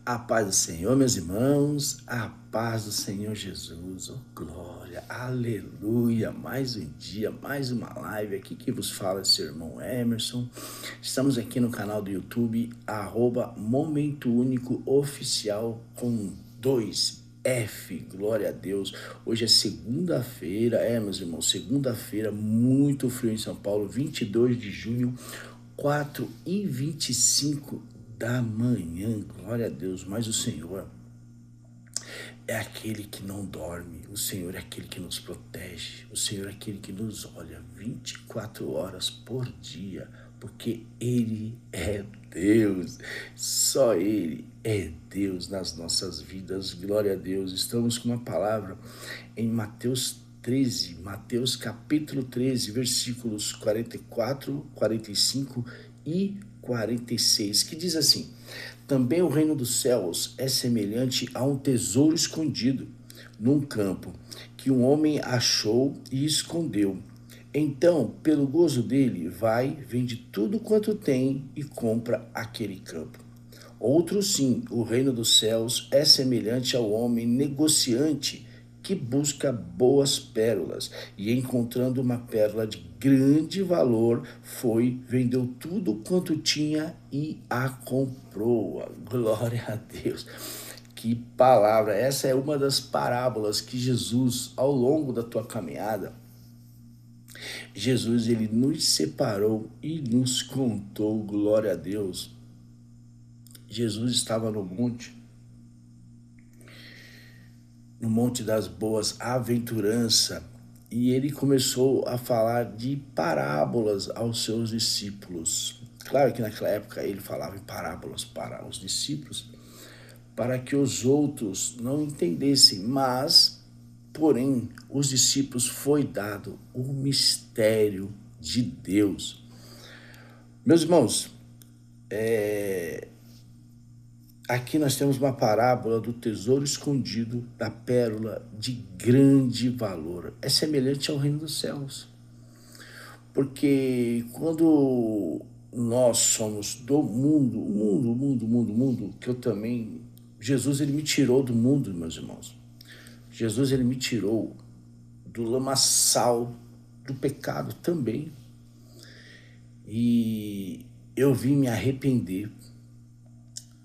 A paz do Senhor, meus irmãos, a paz do Senhor Jesus, oh glória, aleluia, mais um dia, mais uma live, aqui que vos fala é seu irmão Emerson, estamos aqui no canal do YouTube, Momento Único Oficial com 2F, glória a Deus. Hoje é segunda-feira, meus irmãos, segunda-feira, muito frio em São Paulo, 22 de junho, 4h25 da manhã, glória a Deus. Mas o Senhor é aquele que não dorme, o Senhor é aquele que nos protege, o Senhor é aquele que nos olha 24 horas por dia, porque Ele é Deus, só Ele é Deus nas nossas vidas, glória a Deus. Estamos com uma palavra em Mateus capítulo 13, versículos 44, 45 e 46, que diz assim: também o reino dos céus é semelhante a um tesouro escondido num campo, que um homem achou e escondeu. Então, pelo gozo dele, vai, vende tudo quanto tem e compra aquele campo. Outro sim, o reino dos céus é semelhante ao homem negociante que busca boas pérolas, e encontrando uma pérola de grande valor, vendeu tudo quanto tinha e a comprou. Glória a Deus. Que palavra! Essa é uma das parábolas que Jesus, ao longo da tua caminhada, Jesus, ele nos separou e nos contou, glória a Deus. Jesus estava no Monte das Boas Aventuranças, e ele começou a falar de parábolas aos seus discípulos. Claro que naquela época ele falava em parábolas para os discípulos, para que os outros não entendessem, mas, porém, os discípulos foi dado o mistério de Deus. Meus irmãos, aqui nós temos uma parábola do tesouro escondido, da pérola de grande valor. É semelhante ao reino dos céus. Porque quando nós somos do mundo, que eu também... Jesus, ele me tirou do mundo, meus irmãos. Jesus, ele me tirou do lamaçal do pecado também. E eu vim me arrepender.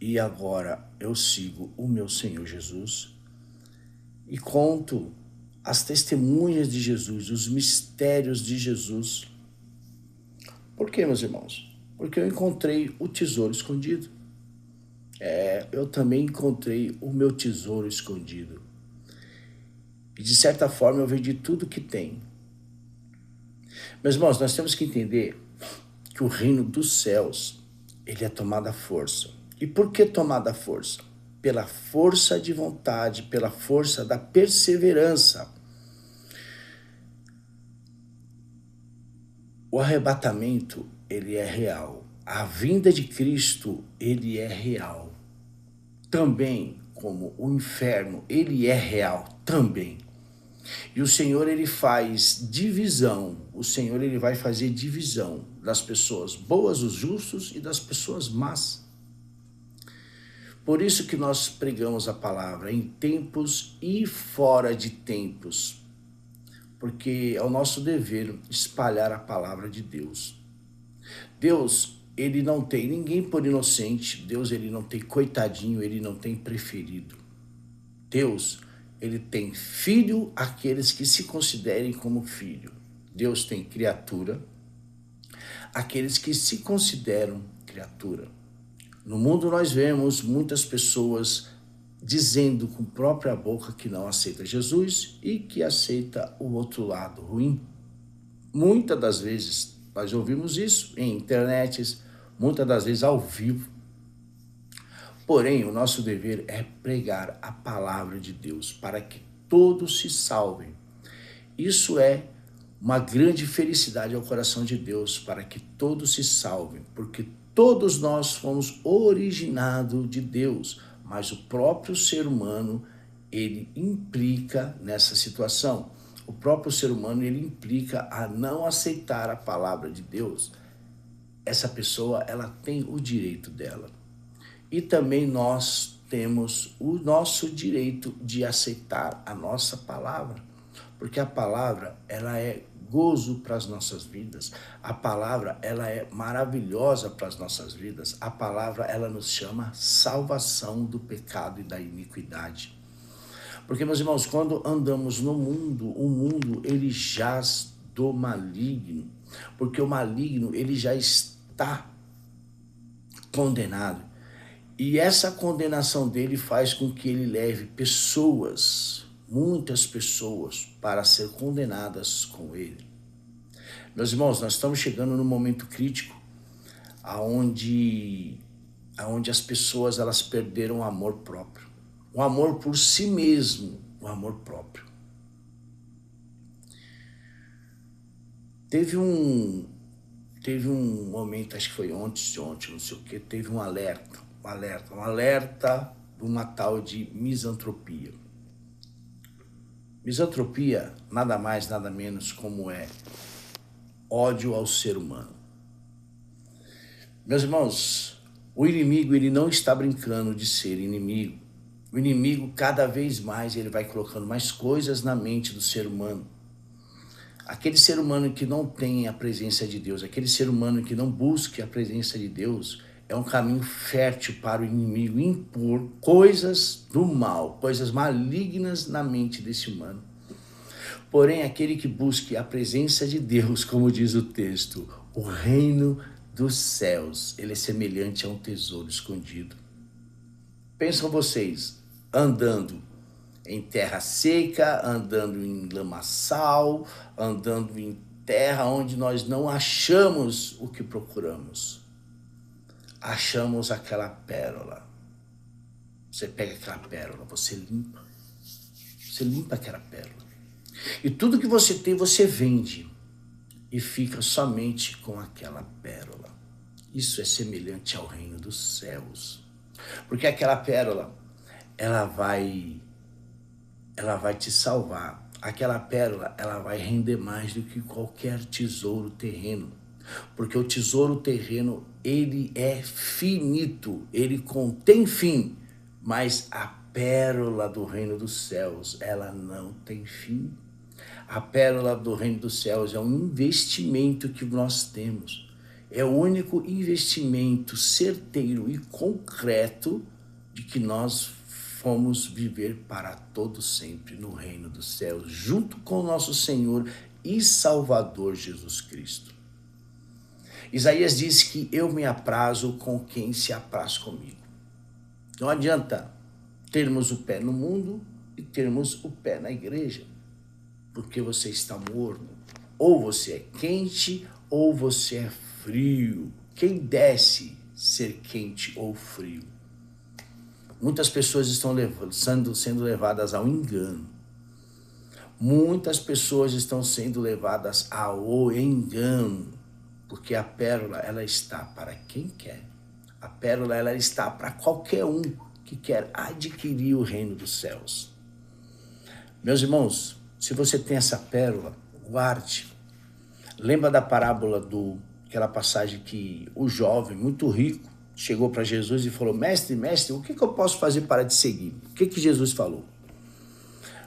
E agora eu sigo o meu Senhor Jesus e conto as testemunhas de Jesus, os mistérios de Jesus. Por quê, meus irmãos? Porque eu encontrei o tesouro escondido. Eu também encontrei o meu tesouro escondido. E de certa forma eu vendi tudo que tem. Meus irmãos, nós temos que entender que o reino dos céus, ele é tomado à força. E por que tomada à força? Pela força de vontade, pela força da perseverança. O arrebatamento, ele é real. A vinda de Cristo, ele é real. Também, como o inferno, ele é real também. E o Senhor, ele faz divisão. O Senhor, ele vai fazer divisão das pessoas boas, os justos, e das pessoas más. Por isso que nós pregamos a palavra em tempos e fora de tempos, porque é o nosso dever espalhar a palavra de Deus. Deus, ele não tem ninguém por inocente. Deus, ele não tem coitadinho, ele não tem preferido. Deus, ele tem filho aqueles que se considerem como filho. Deus tem criatura, aqueles que se consideram criatura. No mundo nós vemos muitas pessoas dizendo com própria boca que não aceita Jesus e que aceita o outro lado ruim. Muitas das vezes nós ouvimos isso em internet, muitas das vezes ao vivo. Porém, o nosso dever é pregar a palavra de Deus para que todos se salvem. Isso é uma grande felicidade ao coração de Deus, para que todos se salvem, porque todos nós fomos originados de Deus, mas o próprio ser humano, ele implica nessa situação. O próprio ser humano, ele implica a não aceitar a palavra de Deus. Essa pessoa, ela tem o direito dela. E também nós temos o nosso direito de aceitar a nossa palavra, porque a palavra, ela é gozo para as nossas vidas. A palavra, ela é maravilhosa para as nossas vidas. A palavra, ela nos chama salvação do pecado e da iniquidade. Porque, meus irmãos, quando andamos no mundo, o mundo, ele jaz do maligno, porque o maligno, ele já está condenado. E essa condenação dele faz com que ele leve pessoas, muitas pessoas, para ser condenadas com ele. Meus irmãos, nós estamos chegando num momento crítico aonde as pessoas, elas perderam o amor próprio. O amor por si mesmo, o amor próprio. Teve um momento, acho que foi ontem, não sei o que, teve um alerta de uma tal de misantropia. Misantropia, nada mais, nada menos como é ódio ao ser humano. Meus irmãos, o inimigo, ele não está brincando de ser inimigo. O inimigo, cada vez mais, ele vai colocando mais coisas na mente do ser humano. Aquele ser humano que não tem a presença de Deus, aquele ser humano que não busque a presença de Deus, é um caminho fértil para o inimigo impor coisas do mal, coisas malignas na mente desse humano. Porém, aquele que busque a presença de Deus, como diz o texto, o reino dos céus, ele é semelhante a um tesouro escondido. Pensam vocês, andando em terra seca, andando em lamaçal, andando em terra onde nós não achamos o que procuramos. Achamos aquela pérola. Você pega aquela pérola, você limpa aquela pérola. E tudo que você tem, você vende e fica somente com aquela pérola. Isso é semelhante ao reino dos céus. Porque aquela pérola, ela vai te salvar. Aquela pérola, ela vai render mais do que qualquer tesouro terreno. Porque o tesouro terreno, ele é finito, ele contém fim, mas a pérola do reino dos céus, ela não tem fim. A pérola do reino dos céus é um investimento que nós temos. É o único investimento certeiro e concreto de que nós fomos viver para todo sempre no reino dos céus, junto com o nosso Senhor e Salvador Jesus Cristo. Isaías diz que eu me aprazo com quem se apraz comigo. Não adianta termos o pé no mundo e termos o pé na igreja, porque você está morno. Ou você é quente ou você é frio. Quem desce ser quente ou frio? Muitas pessoas estão sendo levadas ao engano. Muitas pessoas estão sendo levadas ao engano. Porque a pérola, ela está para quem quer. A pérola, ela está para qualquer um que quer adquirir o reino dos céus. Meus irmãos, se você tem essa pérola, guarde. Lembra da parábola aquela passagem que o jovem, muito rico, chegou para Jesus e falou: mestre, o que eu posso fazer para te seguir? O que Jesus falou?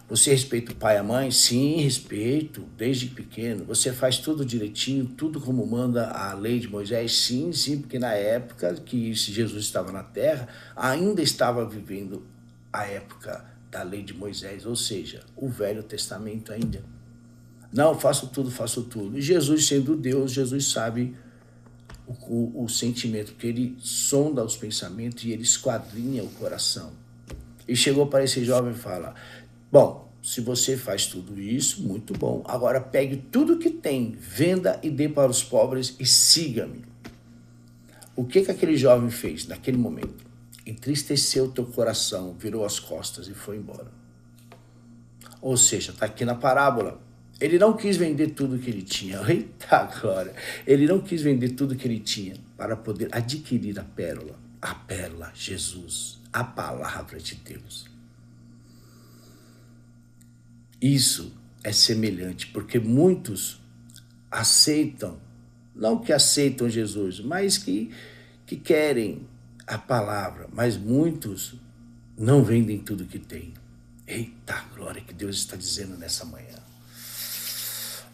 Você respeita o pai e a mãe? Sim, respeito, desde pequeno. Você faz tudo direitinho, tudo como manda a lei de Moisés? Sim, porque na época que Jesus estava na terra, ainda estava vivendo a época da lei de Moisés, ou seja, o Velho Testamento ainda. Não, faço tudo. E Jesus, sendo Deus, Jesus sabe o sentimento, porque ele sonda os pensamentos e ele esquadrinha o coração. E chegou para esse jovem e fala: bom, se você faz tudo isso, muito bom. Agora pegue tudo que tem, venda e dê para os pobres e siga-me. O que aquele jovem fez naquele momento? Entristeceu o teu coração, virou as costas e foi embora. Ou seja, está aqui na parábola. Ele não quis vender tudo que ele tinha. Eita glória! Ele não quis vender tudo que ele tinha para poder adquirir a pérola. A pérola, Jesus, a palavra de Deus. Isso é semelhante, porque muitos aceitam, não que aceitam Jesus, mas que querem a palavra, mas muitos não vendem tudo que tem. Eita, glória que Deus está dizendo nessa manhã.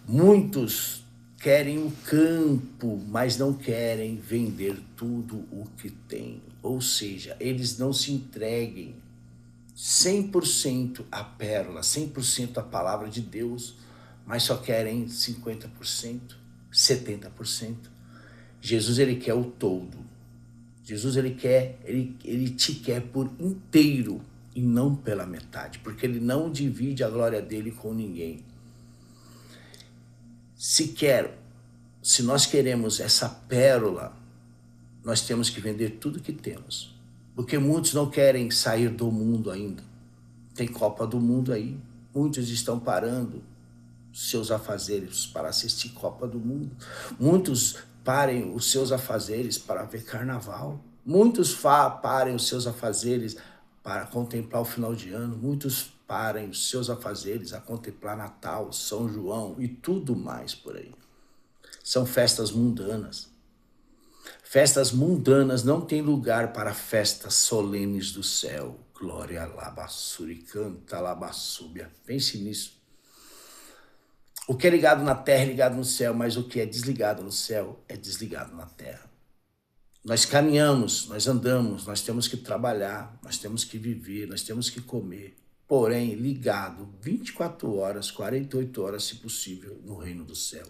Muitos querem o campo, mas não querem vender tudo o que tem. Ou seja, eles não se entreguem 100% à pérola, 100% à palavra de Deus, mas só querem 50%, 70%. Jesus, ele quer o todo. Jesus, ele te quer por inteiro e não pela metade, porque ele não divide a glória dele com ninguém. Se nós queremos essa pérola, nós temos que vender tudo que temos, porque muitos não querem sair do mundo ainda. Tem Copa do Mundo aí, muitos estão parando seus afazeres para assistir Copa do Mundo. Muitos parem os seus afazeres para ver carnaval. Muitos parem os seus afazeres para contemplar o final de ano. Muitos parem os seus afazeres a contemplar Natal, São João e tudo mais por aí. São festas mundanas. Festas mundanas não têm lugar para festas solenes do céu. Glória labassuri, canta labassúbia. Pense nisso. O que é ligado na terra é ligado no céu, mas o que é desligado no céu é desligado na terra. Nós caminhamos, nós andamos, nós temos que trabalhar, nós temos que viver, nós temos que comer. Porém, ligado 24 horas, 48 horas, se possível, no reino do céu.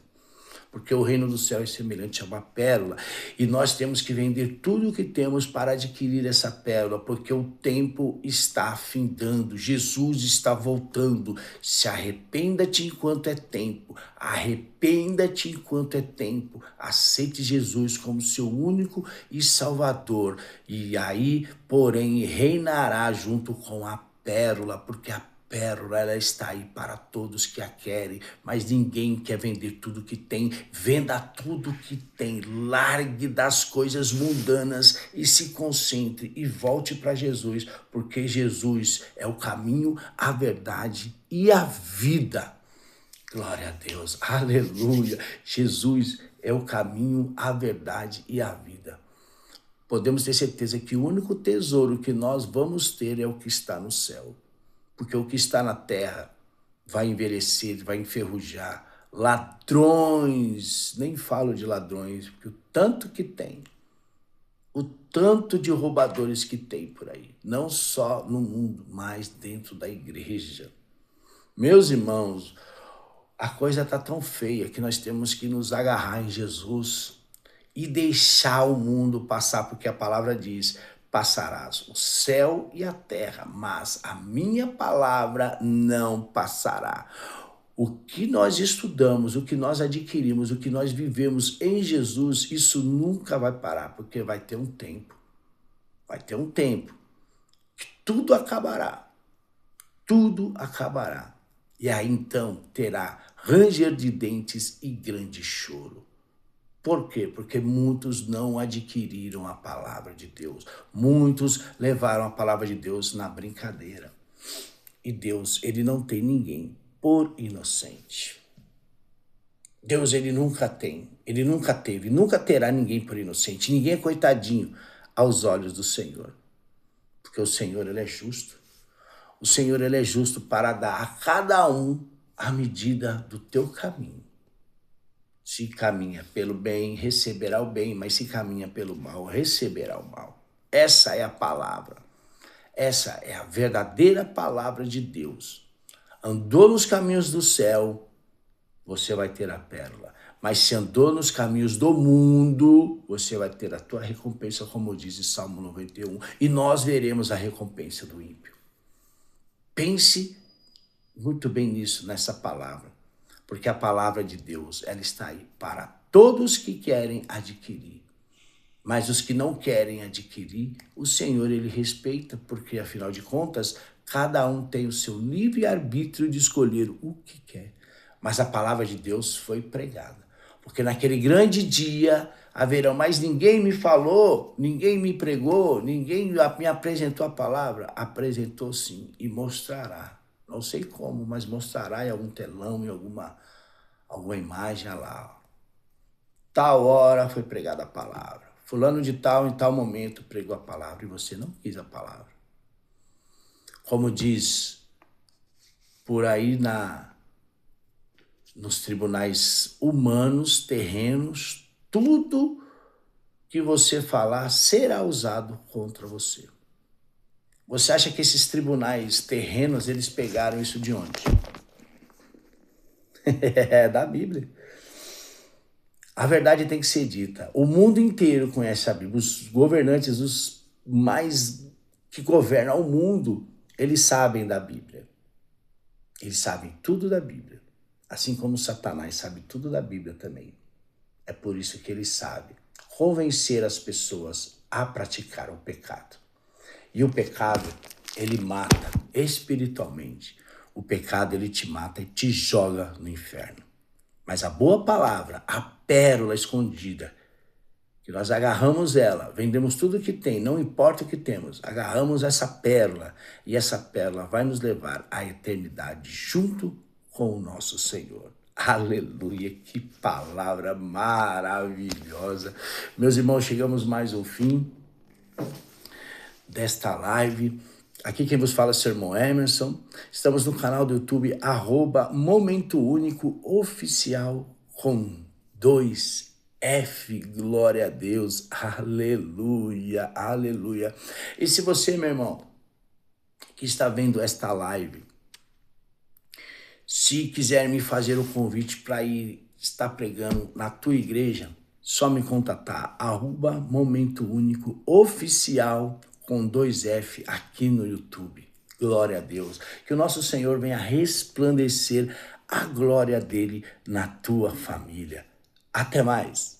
Porque o reino do céu é semelhante a uma pérola e nós temos que vender tudo o que temos para adquirir essa pérola, porque o tempo está findando, Jesus está voltando. Se arrependa-te enquanto é tempo, arrependa-te enquanto é tempo, aceite Jesus como seu único e salvador, e aí, porém, reinará junto com a pérola, porque a pérola, ela está aí para todos que a querem, mas ninguém quer vender tudo que tem. Venda tudo que tem, largue das coisas mundanas e se concentre e volte para Jesus, porque Jesus é o caminho, a verdade e a vida. Glória a Deus, aleluia. Jesus é o caminho, a verdade e a vida. Podemos ter certeza que o único tesouro que nós vamos ter é o que está no céu. Porque o que está na terra vai envelhecer, vai enferrujar. Ladrões, nem falo de ladrões, porque o tanto que tem, o tanto de roubadores que tem por aí, não só no mundo, mas dentro da igreja. Meus irmãos, a coisa está tão feia que nós temos que nos agarrar em Jesus e deixar o mundo passar, porque a palavra diz: passarás o céu e a terra, mas a minha palavra não passará. O que nós estudamos, o que nós adquirimos, o que nós vivemos em Jesus, isso nunca vai parar, porque vai ter um tempo que tudo acabará, tudo acabará. E aí então terá ranger de dentes e grande choro. Por quê? Porque muitos não adquiriram a palavra de Deus. Muitos levaram a palavra de Deus na brincadeira. E Deus, ele não tem ninguém por inocente. Deus, ele nunca teve, nunca terá ninguém por inocente. Ninguém é coitadinho aos olhos do Senhor. Porque o Senhor, ele é justo. O Senhor, ele é justo para dar a cada um a medida do teu caminho. Se caminha pelo bem, receberá o bem, mas se caminha pelo mal, receberá o mal. Essa é a palavra. Essa é a verdadeira palavra de Deus. Andou nos caminhos do céu, você vai ter a pérola. Mas se andou nos caminhos do mundo, você vai ter a tua recompensa, como diz em Salmo 91. E nós veremos a recompensa do ímpio. Pense muito bem nisso, nessa palavra. Porque a palavra de Deus, ela está aí para todos que querem adquirir. Mas os que não querem adquirir, o Senhor, ele respeita, porque afinal de contas, cada um tem o seu livre-arbítrio de escolher o que quer. Mas a palavra de Deus foi pregada. Porque naquele grande dia haverá, mas ninguém me falou, ninguém me pregou, ninguém me apresentou a palavra. Apresentou sim e mostrará. Não sei como, mas mostrará em algum telão, em alguma imagem lá. Tal hora foi pregada a palavra. Fulano de tal, em tal momento, pregou a palavra e você não quis a palavra. como diz por aí nos tribunais humanos, terrenos, tudo que você falar será usado contra você. Você acha que esses tribunais terrenos, eles pegaram isso de onde? É da Bíblia. A verdade tem que ser dita. O mundo inteiro conhece a Bíblia. Os governantes, os mais que governam o mundo, eles sabem da Bíblia. Eles sabem tudo da Bíblia. Assim como Satanás sabe tudo da Bíblia também. É por isso que ele sabe convencer as pessoas a praticar o pecado. E o pecado, ele mata espiritualmente. O pecado, ele te mata e te joga no inferno. Mas a boa palavra, a pérola escondida, que nós agarramos ela, vendemos tudo o que tem, não importa o que temos, agarramos essa pérola e essa pérola vai nos levar à eternidade junto com o nosso Senhor. Aleluia, que palavra maravilhosa. Meus irmãos, chegamos mais ao fim desta live. Aqui quem vos fala é o seu irmão Emerson. Estamos no canal do YouTube, @Momento Único Oficial com 2F. Glória a Deus. Aleluia, aleluia. E se você, meu irmão, que está vendo esta live, se quiser me fazer o convite para ir estar pregando na tua igreja, só me contatar, @Momento Único Oficial com 2F aqui no YouTube. Glória a Deus. Que o nosso Senhor venha resplandecer a glória dele na tua família. Até mais.